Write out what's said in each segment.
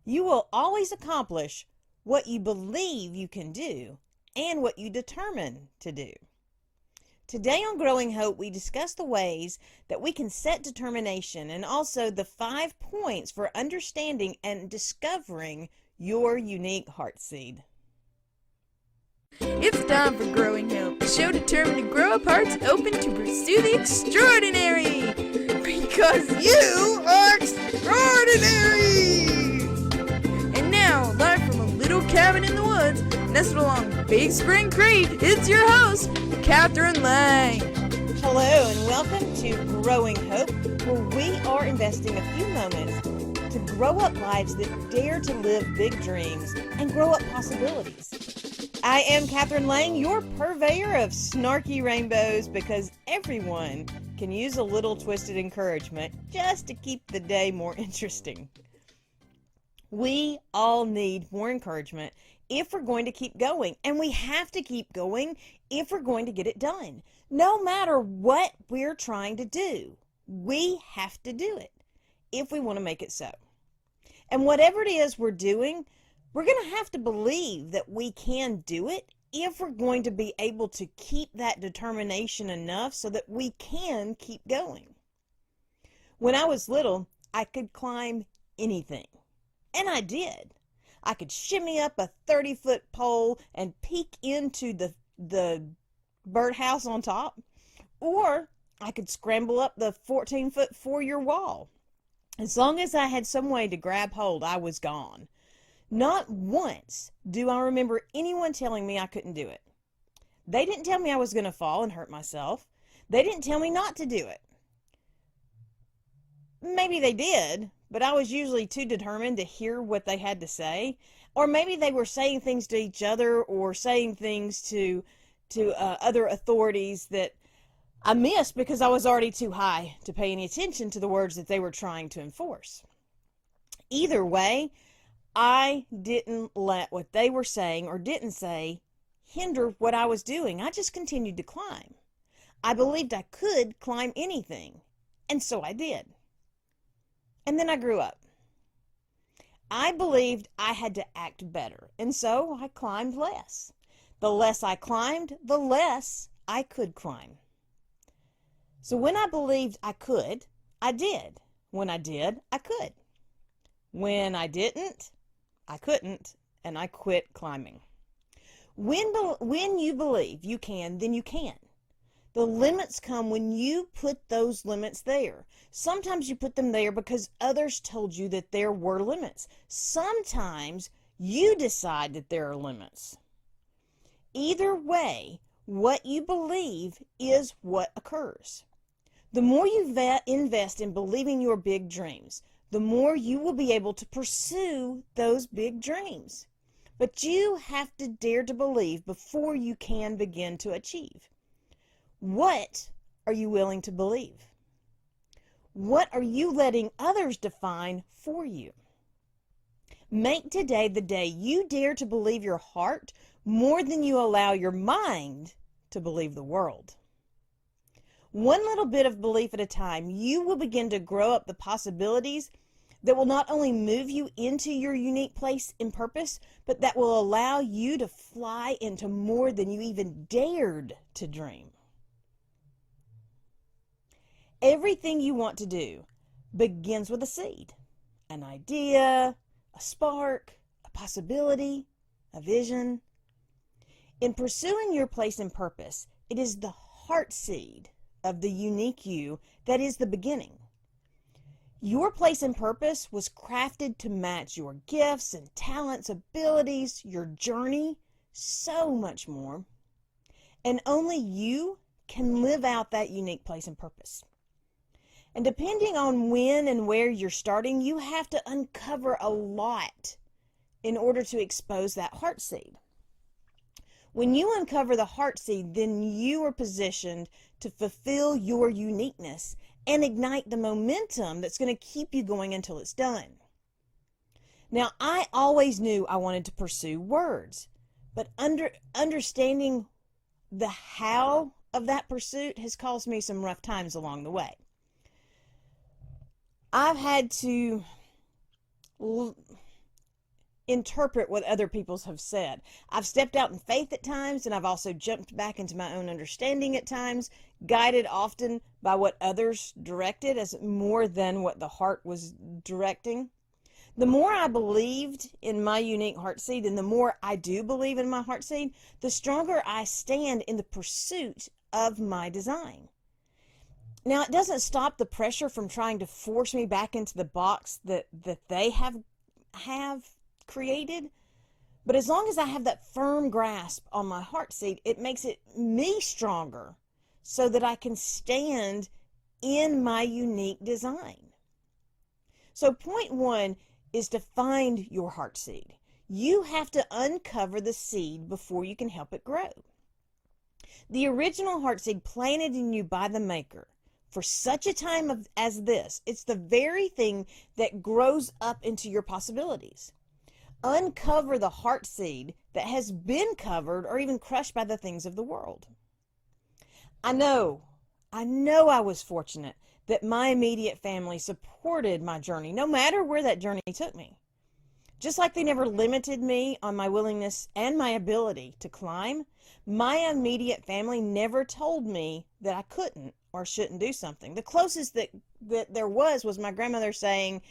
You will always accomplish what you believe you can do and what you determine to do. Today on Growing Hope, we discuss the ways that we can set determination and also the 5 points for understanding and discovering your unique heart seed. It's time for Growing Hope, a show determined to grow up hearts open to pursue the extraordinary. Because you are extraordinary! And now, live from a little cabin in the woods, nestled along Big Spring Creek, it's your host, Kathryn Lang. Hello and welcome to Growing Hope, where we are investing a few moments to grow up lives that dare to live big dreams and grow up possibilities. I am Kathryn Lang, your purveyor of snarky rainbows, because everyone can use a little twisted encouragement just to keep the day more interesting. We all need more encouragement if we're going to keep going, and we have to keep going if we're going to get it done. No matter what we're trying to do, we have to do it if we want to make it so. And whatever it is we're doing, we're going to have to believe that we can do it if we're going to be able to keep that determination enough so that we can keep going. When I was little, I could climb anything, and I did. I could shimmy up a 30-foot pole and peek into the birdhouse on top, or I could scramble up the 14-foot foyer wall. As long as I had some way to grab hold, I was gone. Not once do I remember anyone telling me I couldn't do it. They didn't tell me I was going to fall and hurt myself. They didn't tell me not to do it. Maybe they did, but I was usually too determined to hear what they had to say. Or maybe they were saying things to each other or saying things to other authorities that I missed because I was already too high to pay any attention to the words that they were trying to enforce. Either way, I didn't let what they were saying or didn't say hinder what I was doing. I just continued to climb. I believed I could climb anything, and so I did. And then I grew up. I believed I had to act better, and so I climbed less. The less I climbed, the less I could climb. So when I believed I could, I did. When I did, I could. When I didn't, I couldn't, and I quit climbing. When you believe you can, then you can. The limits come when you put those limits there. Sometimes you put them there because others told you that there were limits. Sometimes you decide that there are limits. Either way, what you believe is what occurs. The more you invest in believing your big dreams, the more you will be able to pursue those big dreams. But you have to dare to believe before you can begin to achieve. What are you willing to believe? What are you letting others define for you? Make today the day you dare to believe your heart more than you allow your mind to believe the world. One little bit of belief at a time, you will begin to grow up the possibilities that will not only move you into your unique place and purpose, but that will allow you to fly into more than you even dared to dream. Everything you want to do begins with a seed, an idea, a spark, a possibility, a vision. In pursuing your place and purpose, it is the heart seed of the unique you that is the beginning. Your place and purpose was crafted to match your gifts and talents, abilities, your journey, so much more. And only you can live out that unique place and purpose. And depending on when and where you're starting, you have to uncover a lot in order to expose that heart seed. When you uncover the heart seed, then you are positioned to fulfill your uniqueness and ignite the momentum that's going to keep you going until it's done. Now, I always knew I wanted to pursue words, but understanding the how of that pursuit has caused me some rough times along the way. I've had to interpret what other people have said. I've stepped out in faith at times, and I've also jumped back into my own understanding at times, guided often by what others directed as more than what the heart was directing. The more I believed in my unique heart seed, and the more I do believe in my heart seed, the stronger I stand in the pursuit of my design. Now, it doesn't stop the pressure from trying to force me back into the box that they have created. But as long as I have that firm grasp on my heart seed, it makes me stronger so that I can stand in my unique design. So point one is to find your heart seed. You have to uncover the seed before you can help it grow. The original heart seed planted in you by the Maker for such a time as this, it's the very thing that grows up into your possibilities. Uncover the heart seed that has been covered or even crushed by the things of the world. I know I was fortunate that my immediate family supported my journey, no matter where that journey took me. Just like they never limited me on my willingness and my ability to climb, my immediate family never told me that I couldn't or shouldn't do something. The closest that there was my grandmother saying,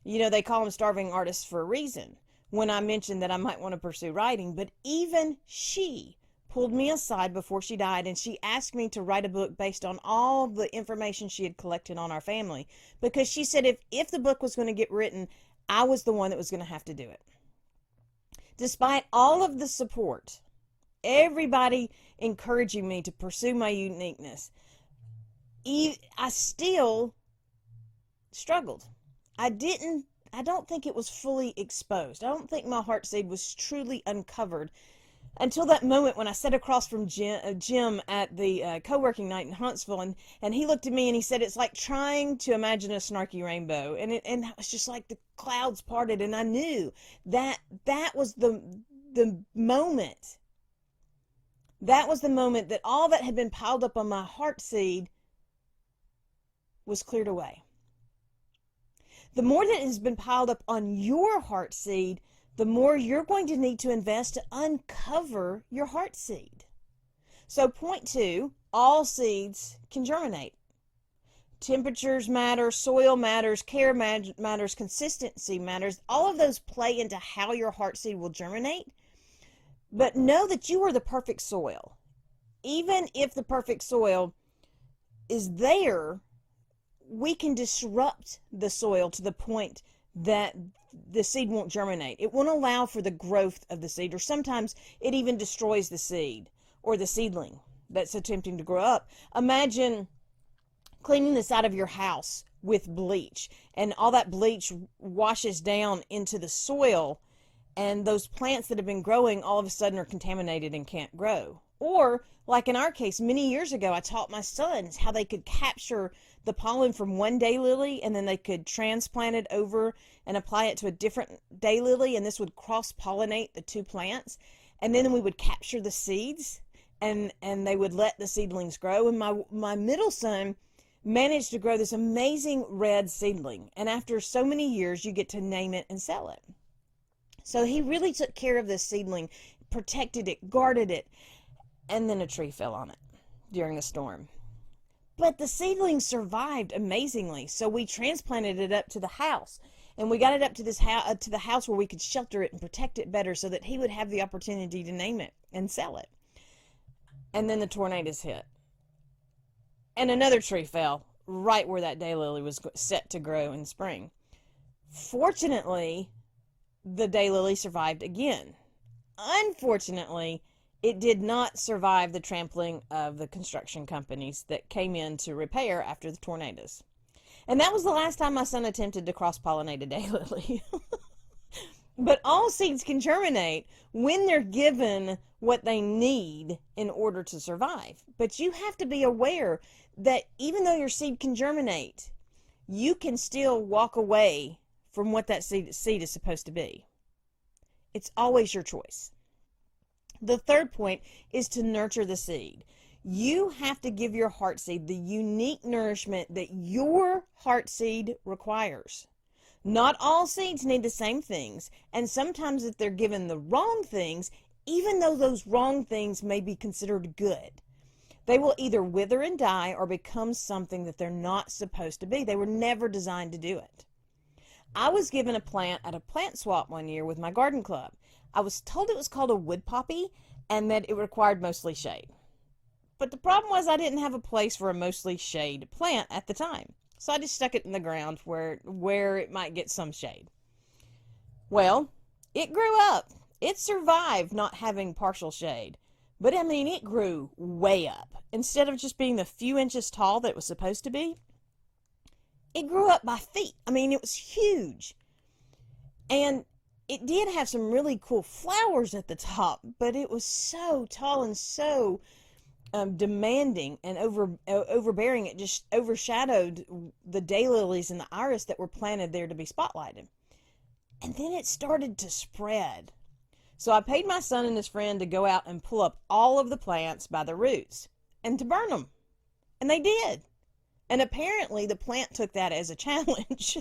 they call them starving artists for a reason, when I mentioned that I might want to pursue writing. But even she pulled me aside before she died, and she asked me to write a book based on all the information she had collected on our family, because she said if the book was going to get written, I was the one that was going to have to do it. Despite all of the support, everybody encouraging me to pursue my uniqueness, I still struggled. I don't think it was fully exposed. I don't think my heart seed was truly uncovered until that moment when I sat across from Jim at the co-working night in Huntsville, and he looked at me and he said, it's like trying to imagine a snarky rainbow. And it was just like the clouds parted, and I knew that was the moment. That was the moment that all that had been piled up on my heart seed was cleared away. The more that has been piled up on your heart seed, the more you're going to need to invest to uncover your heart seed. So point two, all seeds can germinate. Temperatures matter, soil matters, care matters, consistency matters. All of those play into how your heart seed will germinate. But know that you are the perfect soil. Even if the perfect soil is there, we can disrupt the soil to the point that the seed won't germinate. It won't allow for the growth of the seed, or sometimes it even destroys the seed or the seedling that's attempting to grow up. Imagine cleaning the side of your house with bleach, and all that bleach washes down into the soil, and those plants that have been growing all of a sudden are contaminated and can't grow. Or, like in our case, many years ago, I taught my sons how they could capture the pollen from one daylily, and then they could transplant it over and apply it to a different daylily, and this would cross-pollinate the two plants. And then we would capture the seeds, and they would let the seedlings grow. And my middle son managed to grow this amazing red seedling. And after so many years, you get to name it and sell it. So he really took care of this seedling, protected it, guarded it, and then a tree fell on it during a storm. But the seedling survived amazingly, so we transplanted it up to the house, and we got it up to to the house where we could shelter it and protect it better, so that he would have the opportunity to name it and sell it. And then the tornadoes hit, and another tree fell right where that daylily was set to grow in spring. Fortunately, the daylily survived again. Unfortunately, it did not survive the trampling of the construction companies that came in to repair after the tornadoes. And that was the last time my son attempted to cross-pollinate a daylily. But all seeds can germinate when they're given what they need in order to survive. But you have to be aware that even though your seed can germinate, you can still walk away from what that seed is supposed to be. It's always your choice. The third point is to nurture the seed. You have to give your heart seed the unique nourishment that your heart seed requires. Not all seeds need the same things, and sometimes if they're given the wrong things, even though those wrong things may be considered good, they will either wither and die or become something that they're not supposed to be. They were never designed to do it. I was given a plant at a plant swap one year with my garden club. I was told it was called a wood poppy and that it required mostly shade. But the problem was I didn't have a place for a mostly shade plant at the time. So I just stuck it in the ground where it might get some shade. Well, it grew up. It survived not having partial shade. But I mean, it grew way up. Instead of just being the few inches tall that it was supposed to be, it grew up by feet. I mean, it was huge. And it did have some really cool flowers at the top, but it was so tall and so demanding and overbearing. It just overshadowed the daylilies and the iris that were planted there to be spotlighted. And then it started to spread. So I paid my son and his friend to go out and pull up all of the plants by the roots and to burn them. And they did. And apparently the plant took that as a challenge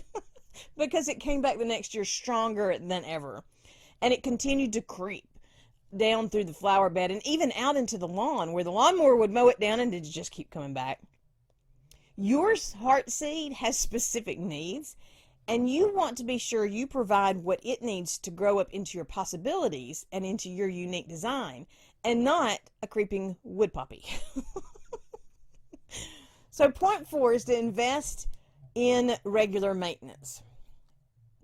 because it came back the next year stronger than ever. And it continued to creep down through the flower bed and even out into the lawn where the lawnmower would mow it down and it just keep coming back. Your heartseed has specific needs, and you want to be sure you provide what it needs to grow up into your possibilities and into your unique design, and not a creeping wood poppy. So point 4 is to invest in regular maintenance.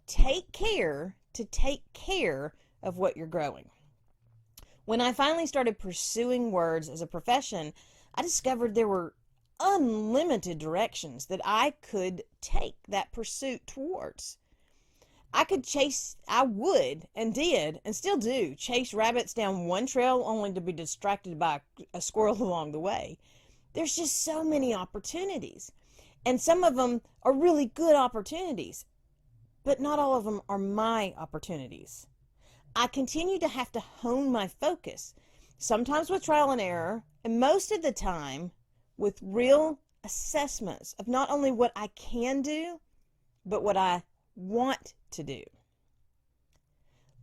Take care to take care of what you're growing. When I finally started pursuing words as a profession, I discovered there were unlimited directions that I could take that pursuit towards. I would and did and still do chase rabbits down one trail only to be distracted by a squirrel along the way. There's just so many opportunities, and some of them are really good opportunities, but not all of them are my opportunities. I continue to have to hone my focus, sometimes with trial and error, and most of the time with real assessments of not only what I can do, but what I want to do.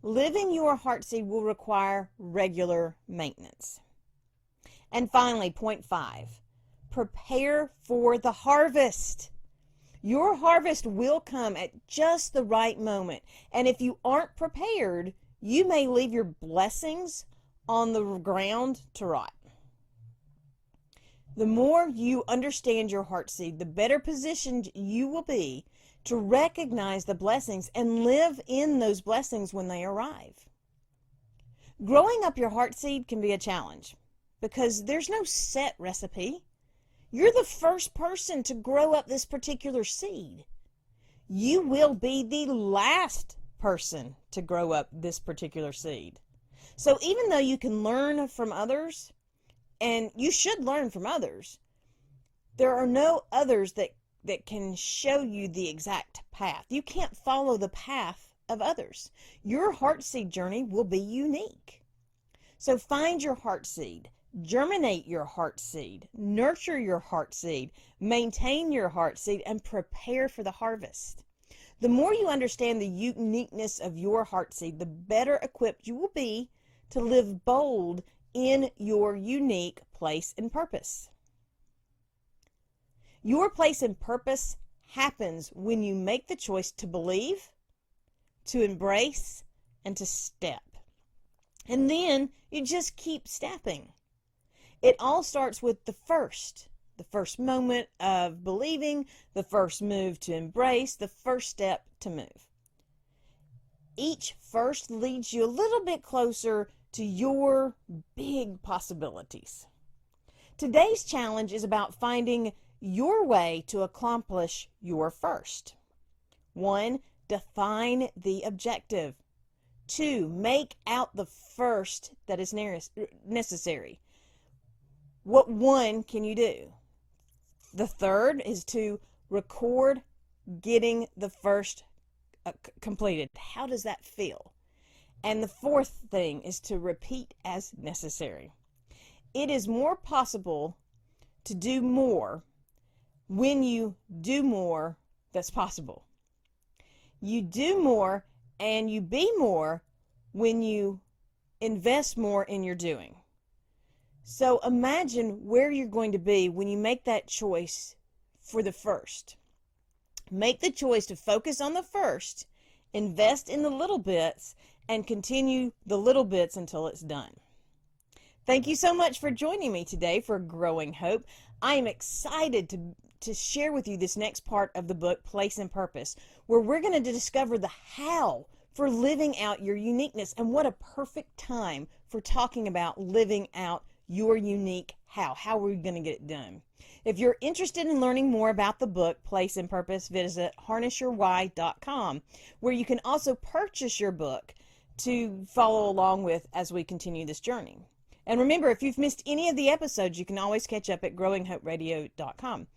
Living your heartseed will require regular maintenance. And finally, point 5, prepare for the harvest. Your harvest will come at just the right moment. And if you aren't prepared, you may leave your blessings on the ground to rot. The more you understand your heartseed, the better positioned you will be to recognize the blessings and live in those blessings when they arrive. Growing up your heartseed can be a challenge because there's no set recipe. You're the first person to grow up this particular seed. You will be the last person to grow up this particular seed. So even though you can learn from others, and you should learn from others, there are no others that can show you the exact path. You can't follow the path of others. Your heartseed journey will be unique. So find your heartseed, germinate your heartseed, nurture your heartseed, maintain your heartseed, and prepare for the harvest. The more you understand the uniqueness of your heartseed, the better equipped you will be to live bold in your unique place and purpose. Your place and purpose happens when you make the choice to believe, to embrace, and to step. And then you just keep stepping. It all starts with the first moment of believing, the first move to embrace, the first step to move. Each first leads you a little bit closer to your big possibilities. Today's challenge is about finding your way to accomplish your first. 1, define the objective. 2, make out the first that is necessary. What 1 can you do? The third is to record getting the first completed. How does that feel? And the fourth thing is to repeat as necessary. It is more possible to do more when you do more that's possible. You do more and you be more when you invest more in your doing. So imagine where you're going to be when you make that choice for the first. Make the choice to focus on the first, invest in the little bits, and continue the little bits until it's done. Thank you so much for joining me today for Growing Hope. I am excited to share with you this next part of the book, Place and Purpose, where we're going to discover the how for living out your uniqueness. And what a perfect time for talking about living out your unique how. How are we going to get it done? If you're interested in learning more about the book, Place and Purpose, visit harnessyourwhy.com, where you can also purchase your book to follow along with as we continue this journey. And remember, if you've missed any of the episodes, you can always catch up at growinghoperadio.com.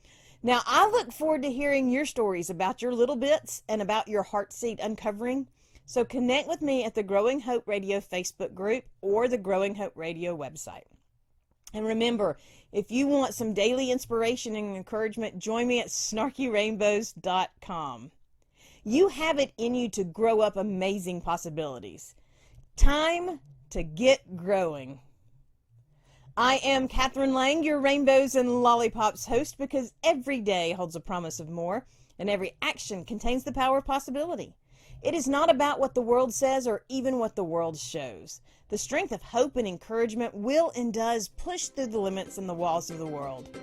Now, I look forward to hearing your stories about your little bits and about your Heartseed uncovering. So connect with me at the Growing Hope Radio Facebook group or the Growing Hope Radio website. And remember, if you want some daily inspiration and encouragement, join me at snarkyrainbows.com. You have it in you to grow up amazing possibilities. Time to get growing. I am Kathryn Lang, your Rainbows and Lollipops host, because every day holds a promise of more, and every action contains the power of possibility. It is not about what the world says or even what the world shows. The strength of hope and encouragement will and does push through the limits and the walls of the world.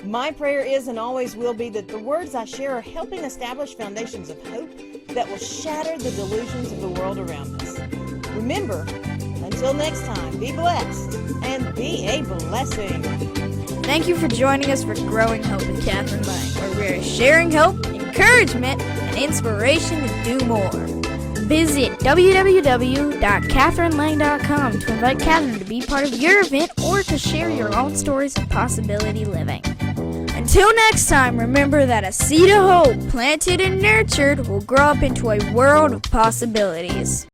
My prayer is and always will be that the words I share are helping establish foundations of hope that will shatter the delusions of the world around us. Remember, until next time, be blessed and be a blessing. Thank you for joining us for Growing Hope with Kathryn Lang, where we are sharing hope, encouragement, and inspiration to do more. Visit www.kathrynlang.com to invite Kathryn to be part of your event or to share your own stories of possibility living. Until next time, remember that a seed of hope planted and nurtured will grow up into a world of possibilities.